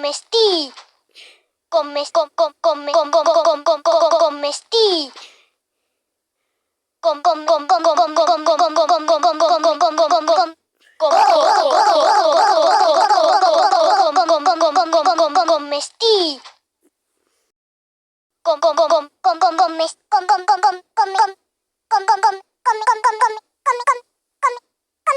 Comesti. Comes, com, com, come, com, com, com, com, com, com, com, comesti. Com, com, com, com, com, com, com, com, com, com, com, com, com, com, com, com, com. Comesti. Com, com, com, com, com, com, comes, com, com, com, com, com, com, com, com,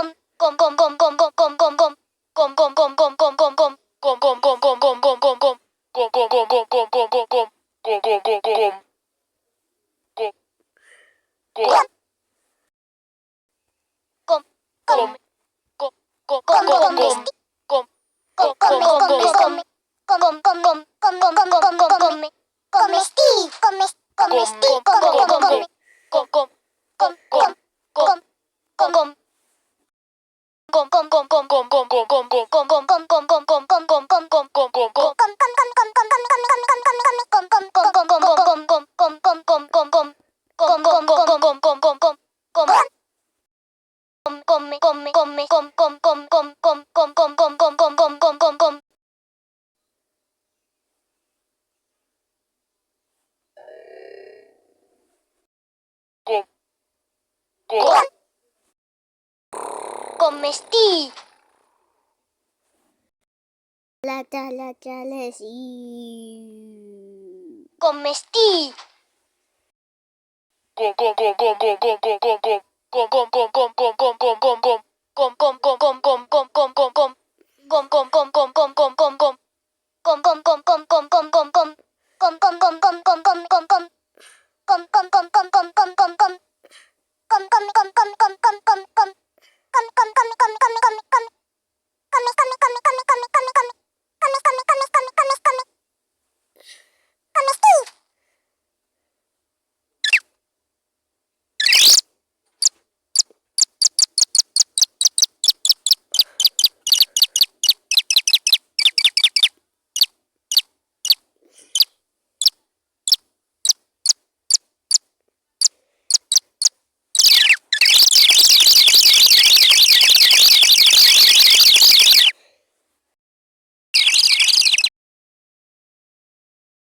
com, come, com, com, come, come, come, come, come, come, come, come. Comesti. La chale, sí. Comesti.